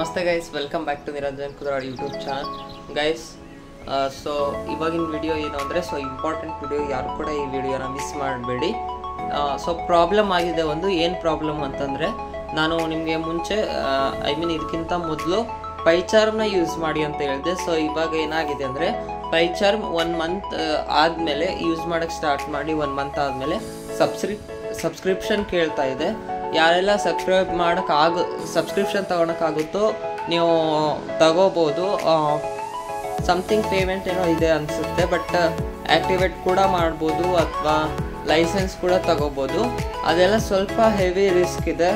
ನಮಸ್ತೆ guys, welcome back to Niranjan Kudaral YouTube channel guys. So ಇವಾಗಿನ video ಏನು ಅಂದರೆ ಇಂಪಾರ್ಟೆಂಟ್ ವಿಡಿಯೋ, ಯಾರು ಕೂಡ ಈ ವಿಡಿಯೋನ ಮಿಸ್ ಮಾಡಬೇಡಿ. ಸೊ ಪ್ರಾಬ್ಲಮ್ ಆಗಿದೆ ಒಂದು. ಏನು ಪ್ರಾಬ್ಲಮ್ ಅಂತಂದರೆ, ನಾನು ನಿಮಗೆ ಮುಂಚೆ ಇದಕ್ಕಿಂತ ಮೊದಲು ಪೈಚಾರ್ಮ್ನ ಯೂಸ್ ಮಾಡಿ ಅಂತ ಹೇಳಿದೆ. ಸೊ ಇವಾಗ ಏನಾಗಿದೆ ಅಂದರೆ, ಪೈಚಾರ್ಮ್ 1 ಮಂತ್ ಆದಮೇಲೆ ಯೂಸ್ ಮಾಡೋಕ್ಕೆ ಸ್ಟಾರ್ಟ್ ಮಾಡಿ 1 ಮಂತ್ ಆದಮೇಲೆ ಸಬ್ಸ್ಕ್ರಿಪ್ಷನ್ ಕೇಳ್ತಾ ಇದೆ. ಯಾರೆಲ್ಲ ಸಬ್ಸ್ಕ್ರಿಪ್ಷನ್ ತೊಗೊಳಕ್ಕಾಗುತ್ತೋ ನೀವು ತಗೋಬೋದು. ಸಮಥಿಂಗ್ ಪೇಮೆಂಟ್ ಏನೋ ಇದೆ ಅನಿಸುತ್ತೆ, ಬಟ್ ಆ್ಯಕ್ಟಿವೇಟ್ ಕೂಡ ಮಾಡ್ಬೋದು ಅಥವಾ ಲೈಸೆನ್ಸ್ ಕೂಡ ತಗೋಬೋದು. ಅದೆಲ್ಲ ಸ್ವಲ್ಪ ಹೆವಿ ರಿಸ್ಕ್ ಇದೆ.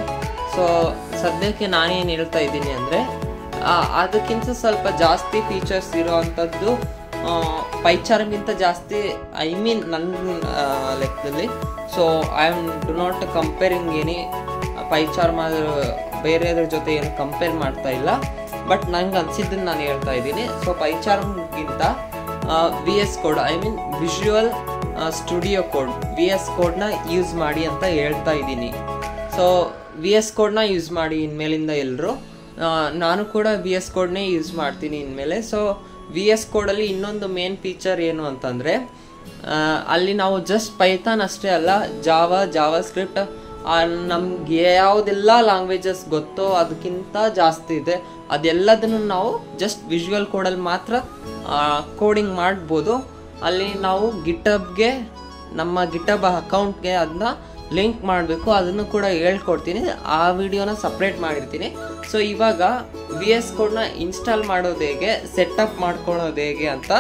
ಸೊ ಸದ್ಯಕ್ಕೆ ನಾನೇನು ಹೇಳ್ತಾ ಇದ್ದೀನಿ ಅಂದರೆ, ಅದಕ್ಕಿಂತ ಸ್ವಲ್ಪ ಜಾಸ್ತಿ ಫೀಚರ್ಸ್ ಇರೋ ಅಂಥದ್ದು ಪೈಚಾರ್ಮ್ಗಿಂತ ಜಾಸ್ತಿ, ನನ್ನ ಲೆಕ್ಕದಲ್ಲಿ. So I am do not comparing any PyCharm ಬೇರೆಯದ್ರ ಜೊತೆ ಏನು ಕಂಪೇರ್ ಮಾಡ್ತಾ ಇಲ್ಲ, ಬಟ್ ನಂಗೆ ಅನಿಸಿದ್ದನ್ನು ನಾನು ಹೇಳ್ತಾ ಇದ್ದೀನಿ. ಸೊ ಪೈಚಾರ್ಮ್ಗಿಂತ VS code, visual studio code, VS ಕೋಡ್ನ ಯೂಸ್ ಮಾಡಿ ಅಂತ ಹೇಳ್ತಾ ಇದ್ದೀನಿ. ಸೊ VS ಕೋಡ್ನ ಯೂಸ್ ಮಾಡಿ ಇನ್ಮೇಲಿಂದ ಎಲ್ಲರೂ. ನಾನು ಕೂಡ VS ಕೋಡ್ನೇ ಯೂಸ್ ಮಾಡ್ತೀನಿ ಇನ್ಮೇಲೆ. ಸೊ VS ಕೋಡಲ್ಲಿ ಇನ್ನೊಂದು ಮೇನ್ ಫೀಚರ್ ಏನು ಅಂತಂದರೆ, ಅಲ್ಲಿ ನಾವು ಜಸ್ಟ್ ಪೈಥಾನ್ ಅಷ್ಟೇ ಅಲ್ಲ, ಜಾವಾ ಸ್ಕ್ರಿಪ್ಟ್, ನಮ್ಗೆ ಯಾವುದೆಲ್ಲ ಲ್ಯಾಂಗ್ವೇಜಸ್ ಗೊತ್ತೋ ಅದಕ್ಕಿಂತ ಜಾಸ್ತಿ ಇದೆ. ಅದೆಲ್ಲದನ್ನು ನಾವು ಜಸ್ಟ್ ವಿಜುವಲ್ ಕೋಡಲ್ಲಿ ಮಾತ್ರ ಕೋಡಿಂಗ್ ಮಾಡ್ಬೋದು. ಅಲ್ಲಿ ನಾವು ಗಿಟಬ್ಗೆ, ನಮ್ಮ ಗಿಟಬ್ ಅಕೌಂಟ್ಗೆ ಅದನ್ನ ಲಿಂಕ್ ಮಾಡಬೇಕು. ಅದನ್ನು ಕೂಡ ಹೇಳ್ಕೊಡ್ತೀನಿ, ಆ ವಿಡಿಯೋನ ಸಪ್ರೇಟ್ ಮಾಡಿರ್ತೀನಿ. ಸೊ ಇವಾಗ VS ಕೋಡ್ನ ಇನ್ಸ್ಟಾಲ್ ಮಾಡೋದು ಹೇಗೆ, ಸೆಟಪ್ ಮಾಡ್ಕೊಳ್ಳೋದು ಹೇಗೆ ಅಂತ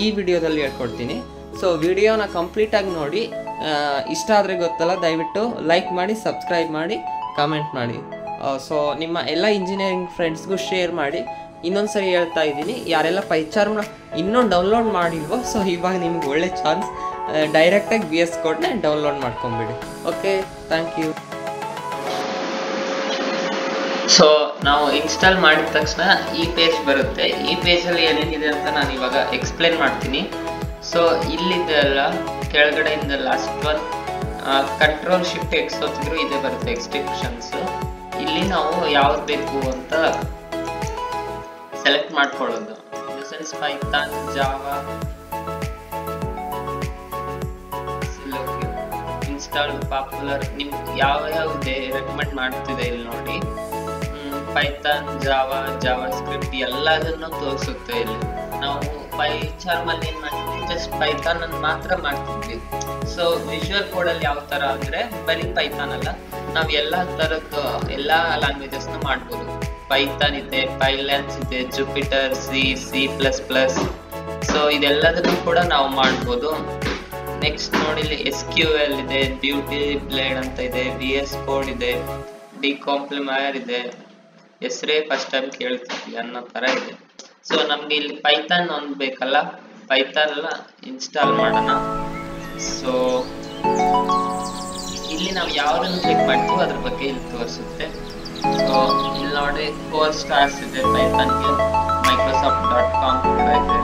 ಈ ವಿಡಿಯೋದಲ್ಲಿ ಹೇಳ್ಕೊಡ್ತೀನಿ. ಸೊ ವಿಡಿಯೋನ ಕಂಪ್ಲೀಟಾಗಿ ನೋಡಿ. ಇಷ್ಟ ಆದರೆ ಗೊತ್ತಲ್ಲ, ದಯವಿಟ್ಟು ಲೈಕ್ ಮಾಡಿ, ಸಬ್ಸ್ಕ್ರೈಬ್ ಮಾಡಿ, ಕಮೆಂಟ್ ಮಾಡಿ. ಸೊ ನಿಮ್ಮ ಎಲ್ಲ ಇಂಜಿನಿಯರಿಂಗ್ ಫ್ರೆಂಡ್ಸ್ಗೂ ಶೇರ್ ಮಾಡಿ. ಇನ್ನೊಂದ್ಸರಿ ಹೇಳ್ತಾ ಇದ್ದೀನಿ, ಯಾರೆಲ್ಲ ಪೈಚಾರ್ಮ್ನ ಇನ್ನೂ ಡೌನ್ಲೋಡ್ ಮಾಡಿಲ್ವೋ, ಸೊ ಇವಾಗ ನಿಮ್ಗೆ ಒಳ್ಳೆ ಚಾನ್ಸ್. ಡೈರೆಕ್ಟಾಗಿ VS ಕೋಡ್ನ ಡೌನ್ಲೋಡ್ ಮಾಡ್ಕೊಂಬಿಡಿ. Okay, thank you. ಸೊ ನಾವು ಇನ್ಸ್ಟಾಲ್ ಮಾಡಿದ ತಕ್ಷಣ ಈ ಪೇಜ್ ಬರುತ್ತೆ. ಈ ಪೇಜಲ್ಲಿ ಏನೇನಿದೆ ಅಂತ ನಾನು ಇವಾಗ ಎಕ್ಸ್ಪ್ಲೇನ್ ಮಾಡ್ತೀನಿ. ಸೊ ಇಲ್ಲಿದೆಲ್ಲ ಕೆಳಗಡೆಯಿಂದ ಲಾಸ್ಟ್ ಒನ್ Ctrl+Shift+X ಒತ್ತಿದ್ರು ಇದೇ ಬರುತ್ತೆ, ಎಕ್ಸ್ಟೆನ್ಷನ್ಸ್. ಇಲ್ಲಿ ನಾವು ಯಾವ್ದು ಬೇಕು ಅಂತ ಸೆಲೆಕ್ಟ್ ಮಾಡ್ಕೊಳ್ಳೋದು. In the sense Python, Java, install popular, ನಿಮ್ಗೆ ಯಾವ್ಯಾವುದೇ ರೆಕಮೆಂಡ್ ಮಾಡ್ತಿದೆ ಇಲ್ಲಿ ನೋಡಿ. ಪೈಥಾನ್, ಜಾವಾ ಸ್ಕ್ರಿಪ್ಟ್ ಎಲ್ಲದನ್ನು ತೋರಿಸುತ್ತೆ ಇಲ್ಲಿ. ನಾವು ಪೈಚಾರ್ಮಲ್ಲಿ ಏನು ಮಾಡ್ತಿದ್ವಿ, ಜಸ್ಟ್ ಪೈಥಾನ್ ಅನ್ನು ಮಾತ್ರ ಮಾಡ್ತಿದ್ವಿ. ಸೊ ವಿಜುವಲ್ ಕೋಡಲ್ಲಿ ಯಾವ ಥರ ಅಂದರೆ, ಬರೀ ಪೈಥಾನ್ ಅಲ್ಲ, ನಾವು ಎಲ್ಲ ಥರದ ಎಲ್ಲ ಲ್ಯಾಂಗ್ವೇಜಸ್ನ ಮಾಡ್ಬೋದು. ಪೈಥಾನ್ ಇದೆ, ಪೈಲಾನ್ಸ್ ಇದೆ, ಜುಪಿಟರ್, C++. ಸೊ ಇದೆಲ್ಲದನ್ನು ಕೂಡ ನಾವು ಮಾಡ್ಬೋದು. ನೆಕ್ಸ್ಟ್ ನೋಡಿ, ಇಲ್ಲಿ SQL ಇದೆ, ಬ್ಯೂಟಿ ಬ್ಲೇಡ್ ಅಂತ ಇದೆ, VS ಕೋಡ್ ಇದೆ, ಡಿಕಾಂಪ್ಲಿಮೈರ್ ಇದೆ, ಹೆಸರೇ ಫಸ್ಟ್ ಟೈಮ್ ಕೇಳ್ತಿದ್ವಿ ಅನ್ನೋ ಥರ ಇದೆ. ಸೊ ನಮ್ಗೆ ಇಲ್ಲಿ ಪೈಥಾನ್ ಒಂದು ಬೇಕಲ್ಲ, ಪೈಥಾನ್ ಎಲ್ಲ ಇನ್ಸ್ಟಾಲ್ ಮಾಡೋಣ. ಸೊ ಇಲ್ಲಿ ನಾವು ಯಾವ್ದನ್ನು ಕ್ಲಿಕ್ ಮಾಡ್ತೀವೋ ಅದ್ರ ಬಗ್ಗೆ ಇಲ್ಲಿ ತೋರಿಸುತ್ತೆ. ಸೊ ಇಲ್ಲಿ ನೋಡಿ 4 ಸ್ಟಾರ್ಸ್ ಇದೆ ಪೈಥಾನ್ಗೆ, Microsoft.com ಕೂಡ ಇದೆ.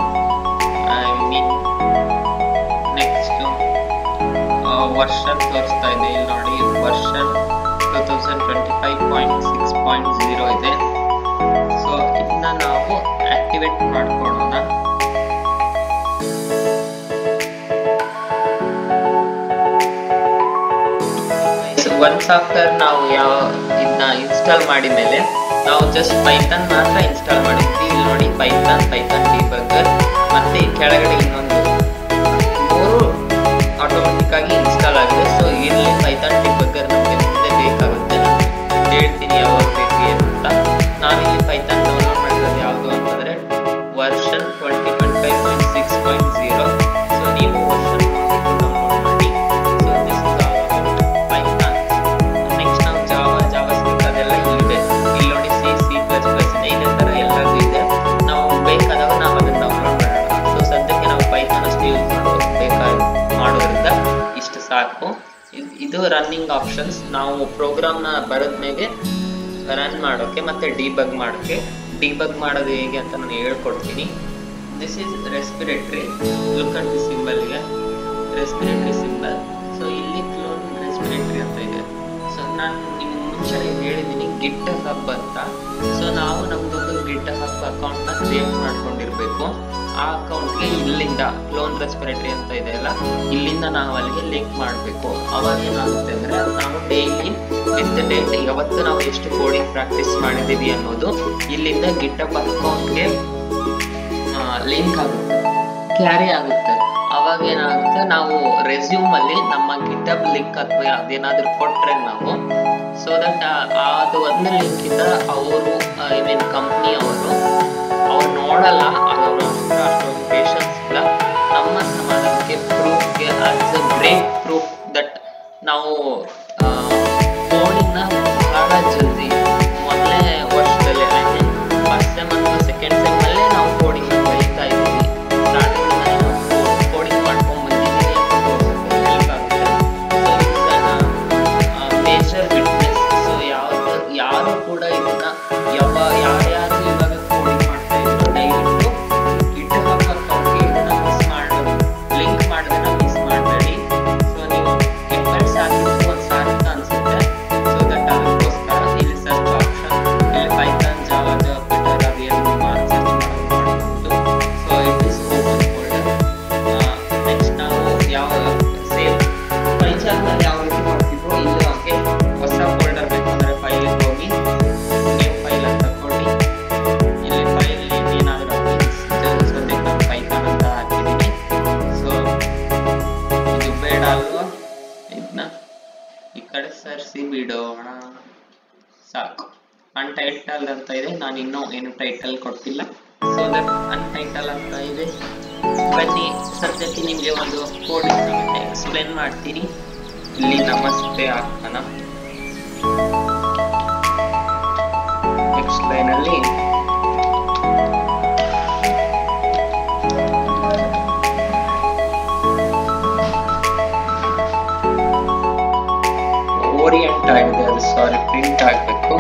ನೆಕ್ಸ್ಟ್ ವರ್ಷನ್ ತೋರಿಸ್ತಾ ಇದೆ, ಇಲ್ಲಿ ನೋಡಿ ವರ್ಷನ್ 2025.6.0 ಇದೆ. ಸೊ ಇದನ್ನ ನಾವು ಆಕ್ಟಿವೇಟ್ ಮಾಡ್ಕೊಳ್ಳೋಣ. ಒನ್ಸ್ ಆಫ್ಟರ್ ನಾವು ಇದನ್ನ ಇನ್ಸ್ಟಾಲ್ ಮಾಡಿದ ಮೇಲೆ ನಾವು ಜಸ್ಟ್ ಪೈಥಾನ್ ಮಾತ್ರ ಇನ್ಸ್ಟಾಲ್ ಮಾಡಿದ್ವಿ. ಇಲ್ಲಿ ನೋಡಿ ಪೈಥಾನ್ ಡಿಬಗರ್, ಮತ್ತೆ ಈ ಕೆಳಗಡೆ ಇನ್ನೊಂದು 3 ಆಟೋಮೆಟಿಕ್ ಆಗಿ ಇನ್ಸ್ಟಾಲ್ ಆಗಿದೆ. ಸೊ ಇಲ್ಲಿ ಪೈಥಾನ್ ಡಿಬಗರ್ ನಮಗೆ ಮುಂದೆ ಬೇಕಾಗುತ್ತೆ, ಹೇಳ್ತೀನಿ ಯಾವಾಗ ಬೇಕು ಅಂತ. ನಾವಿಲ್ಲಿ ಪೈಥಾನ್ ಡೌನ್ಲೋಡ್ ಮಾಡಿರೋದು ಯಾವುದು ಅಂತಂದರೆ ವರ್ಷನ್ 2025.6.0. ಸೊ ನೀವು ವರ್ಷನ್ ಡೌನ್ಲೋಡ್ ಮಾಡಿ. So this is all about Python. Next ನಾವು ಜಾವಾ ಸ್ಕ್ರಿಪ್ಟ್ ಅದೆಲ್ಲ ಇಲ್ಲಿದೆ. ಇಲ್ಲಿ ನೋಡಿ C++ ಇದೇ ಥರ ಎಲ್ಲದೂ ಇದೆ. ನಾವು ಬೇಕಾದಾಗ ನಾವು ಅದನ್ನು ಡೌನ್ಲೋಡ್ ಮಾಡೋಣ. ಸೊ ಸದ್ಯಕ್ಕೆ ನಾವು ಪೈಥಾನ್ ಅಷ್ಟು ಯೂಸ್ ಮಾಡೋದ್ರಿಂದ ಇಷ್ಟು ಸಾಕು. ಇದು ರನ್ನಿಂಗ್ ಆಪ್ಷನ್ಸ್. ನಾವು ಪ್ರೋಗ್ರಾಮ್ನ ಬರೋದ ಮೇಲೆ ರನ್ ಮಾಡೋಕ್ಕೆ ಮತ್ತು ಡಿಬಗ್ ಮಾಡೋದು ಹೇಗೆ ಅಂತ ನಾನು ಹೇಳ್ಕೊಡ್ತೀನಿ. This is repository. Look at the ಸಿಂಬಲ್ಗೆ, ರೆಸ್ಪಿರೇಟ್ರಿ ಸಿಂಬಲ್. ಸೊ ಇಲ್ಲಿ ಕ್ಲೋನ್ ರೆಸ್ಪಿರೇಟ್ರಿ ಅಂತ ಇದೆ. ಸೊ ನಾನು ನಿಮ್ಮ ಮುಂಚೆನೇ ಹೇಳಿದ್ದೀನಿ ಗಿಟ್ ಹಬ್ ಅಂತ. ಸೊ ನಾವು ನಮ್ದೊಂದು ಗಿಟ್ ಹಬ್ ಅಕೌಂಟ್ನ ಕ್ರಿಯೇಟ್ ಮಾಡ್ಕೊಂಡಿರ್ಬೇಕು. ಆ ಅಕೌಂಟ್ಗೆ ಇಲ್ಲಿಂದ ಕ್ಲೋನ್ ರೆಸ್ಪಿರೇಟರಿ ಅಂತ ಇದೆ ಅಲ್ಲ, ಇಲ್ಲಿಂದ ನಾವು ಅಲ್ಲಿಗೆ ಲಿಂಕ್ ಮಾಡಬೇಕು. ಅವಾಗ ಏನಾಗುತ್ತೆ ಅಂದರೆ ನಾವು ಡೈಲಿ ವಿತ್ ಡೇಟ್ ಯಾವತ್ತು ನಾವು ಎಷ್ಟು ಕೋಡಿಂಗ್ ಪ್ರಾಕ್ಟೀಸ್ ಮಾಡಿದ್ದೀವಿ ಅನ್ನೋದು ಇಲ್ಲಿಂದ ಗಿಟ್ ಹಬ್ ಅಕೌಂಟ್ಗೆ ಲಿಂಕ್ ಆಗುತ್ತೆ, ಕ್ಯಾರಿ ಆಗುತ್ತೆ. ಅವಾಗ ಏನಾಗುತ್ತೆ, ನಾವು ರೆಸ್ಯೂಮ್ ಅಲ್ಲಿ ನಮ್ಮ ಗಿಟ್ ಹಬ್ ಲಿಂಕ್ ಅಥವಾ ಅದೇನಾದ್ರೂ ಕೊಟ್ರೆ ನಾವು, ಸೊ ದಟ್ ಅದು ಒಂದು ಲಿಂಕ್ ಇಂದ ಅವರು ಐ ಮೀನ್ ಕಂಪ್ನಿ ಅವ್ರು ನೋಡಲ್ಲ, ಅವರು ಅಷ್ಟೊಂದು ಪೇಷನ್ಸ್ ಇಲ್ಲ. ನಮ್ಮ ಸಮಾಜಕ್ಕೆ ಪ್ರೂಫ್ಗೆ as a great proof that ನಾವು ಕೋಡಿಂಗ್ನ ಬಹಳ ಜಲ್ದಿ ಮೊದಲನೇ ವರ್ಷದಲ್ಲಿ ಐ ಮೀನ್ ಫಸ್ಟ್ ಸೆಮ್ ಅಥವಾ ಸೆಕೆಂಡ್ ಸೆಮ್ ಅಲ್ಲೇ ನಾವು ಕೋಡಿಂಗ್ ಕಲಿತಾ ಇದ್ದೀವಿ. ಸ್ಟಾರ್ಟಿಂಗ್ ನಾವು ಕೋಡಿಂಗ್ ಮಾಡ್ಕೊಂಡು ಬಂದಿದ್ದೀವಿ ಅಂತ ಹೆಲ್ಪ್ ಆಗುತ್ತೆ. So it's major witness. So ಯಾರು ಕೂಡ ಇದನ್ನ ಯಾರ್ಯಾರು ಇವಾಗ ಕೋಡಿಂಗ್ ಮಾಡ್ತಾ ಇದ್ರು ದಯವಿಟ್ಟು ಗಿಟ್ ಹಬ್ ಅಕೌಂಟ್ಗೆ ಇದನ್ನ ಲಿಂಕ್ ಮಾಡೋದನ್ನ ಮಿಸ್ ಮಾಡಬೇಡಿ. ಸೊ ನೀವು ಎಫರ್ಟ್ಸ್ ಹಾಕಿದ್ದು ಒಂದು ಸಾರಿ ಅನ್ಸುತ್ತೆ. ಸೊ ದಟ್ ಅದಕ್ಕೋಸ್ಕರ ಇಲ್ಲಿ ಸರ್ಚ್ ಆಪ್ಷನ್, ಇಲ್ಲಿ ಪೈಥಾನ್, ಜಾವಾ, ಜುಪಿಟರ್ ಅವೆಲ್ಲ ಸರ್ಚ್ ಮಾಡಬಹುದು. So it is open folder. Next ನಾವು ಯಾವ ಸೇವ್ ಪೈಥಾನ್ ಯಾವ ರೀತಿ ಮಾಡ್ತಿದ್ವೋ ಇಲ್ಲಿ ಹಾಗೆ ಹೊಸ ಫೋಲ್ಡರ್ ಬೇಕಂದ್ರೆ ಫೈಲಿಗೆ ಹೋಗಿ ನ್ಯೂ ಫೈಲ್ ಅಂತ ಕೊಡಿ. ಇಲ್ಲಿ ಫೈಲ್ ಏನಾದರೂ ಸದ್ಯಕ್ಕೆ ನಾನು ಪೈಥಾನ್ ಅಂತ ಹಾಕಿದ್ದೀನಿ. ಸೊ ಇದು ಬೇಡ ಅಲ್ವಾ, ಇದನ್ನ ಈ ಕಡೆ ಸರಿಸಿ ಬಿಡೋಣ, ಸಾಕು. ಅನ್ಟೈಟಲ್ ಅಂತ ಇದೆ, ನಾನು ಇನ್ನೂ ಏನು ಟೈಟಲ್ ಕೊಟ್ಟಿಲ್ಲ. ಸೊ ದಟ್ ಅನ್ಟೈಟಲ್ ಅಂತ ಇದೆ. ಬನ್ನಿ ಸದ್ಯಕ್ಕೆ ನಿಮಗೆ ಒಂದು ಕೋಡಿಂಗ್ ಎಕ್ಸ್ಪ್ಲೇನ್ ಮಾಡ್ತೀನಿ. ಇಲ್ಲಿ ನಮಸ್ತೆ ಹಾಕೋಣ. ನೆಕ್ಸ್ಟ್ ಲೈನ್ ಅಲ್ಲಿ ಓರಿಯಂಟ್ ಆಗಿದೆ, ಅದು ಸಾರಿ ಪ್ರಿಂಟ್ ಆಗಬೇಕು.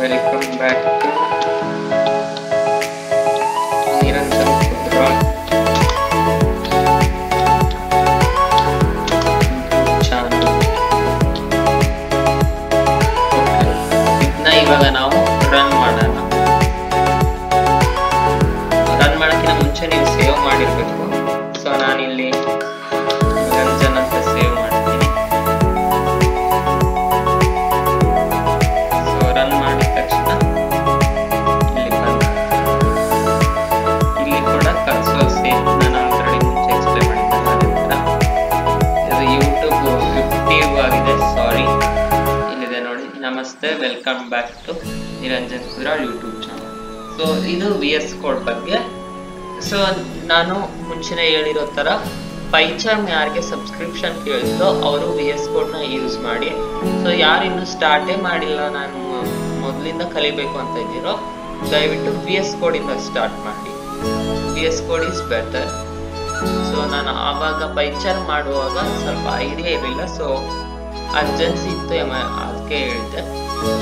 Welcome back to Niranjan Kudral channel. ಇದನ್ನ ಇವಾಗ ನಾವು ರನ್ ಮಾಡೋಣ. ರನ್ ಮಾಡೋಕ್ಕಿಂತ ಮುಂಚೆ ನೀವು ಸೇವ್ ಮಾಡಿರ್ಬೇಕು. ಸೊ ನಾನಿಲ್ಲಿ ನಿರಂಜನ್ ಅಂತ ಸೇವ್ ಮಾಡ್ತೀನಿ. ಸೊ ರನ್ ಮಾಡಿದ ತಕ್ಷಣ ಇಲ್ಲಿ ಬಂದು ಇಲ್ಲಿ ಕೂಡ ಕನ್ಸೋಲ್ ಸೇವ್ ನಾನು ಆಲ್ರೆಡಿ ಮುಂಚೆ ಎಕ್ಸ್ಪ್ಲೇನ್ ಮಾಡಿದ್ದೆ. ಅದು ಯೂಟ್ಯೂಬ್ 50 ಆಗಿದೆ, ಸಾರಿ. ಇಲ್ಲಿದೆ ನೋಡಿ, ನಮಸ್ತೆ, welcome back to Niranjan Kudral YouTube channel. So ಇದು VS ಕೋಡ್ ಬಗ್ಗೆ. ಸೊ ನಾನು ಮುಂಚೆನೇ ಹೇಳಿರೋ ಥರ ಪೈಚಾಮ್ ಯಾರಿಗೆ ಸಬ್ಸ್ಕ್ರಿಪ್ಷನ್ ಕೇಳಿದ್ರೋ ಅವರು VS ಕೋಡ್ನ ಯೂಸ್ ಮಾಡಿ. ಸೊ ಯಾರು ಇನ್ನೂ ಸ್ಟಾರ್ಟೇ ಮಾಡಿಲ್ಲ, ನಾನು ಮೊದಲಿಂದ ಕಲಿಬೇಕು ಅಂತ ಇದ್ದೀರೋ ದಯವಿಟ್ಟು VS ಕೋಡಿಂದ ಸ್ಟಾರ್ಟ್ ಮಾಡಿ. VS code is better. So ನಾನು ಆವಾಗ ಪೈಚಾಮ್ ಮಾಡುವಾಗ ಸ್ವಲ್ಪ ಐಡಿಯಾ ಇರಲಿಲ್ಲ, ಸೊ ಅರ್ಜೆನ್ಸಿ ಇತ್ತು ಅದಕ್ಕೆ ಹೇಳಿದ್ದೆ.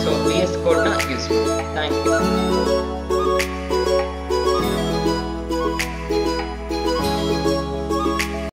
ಸೊ VS ಕೋಡ್ನ ಯೂಸ್ ಮಾಡಿ. Thank you.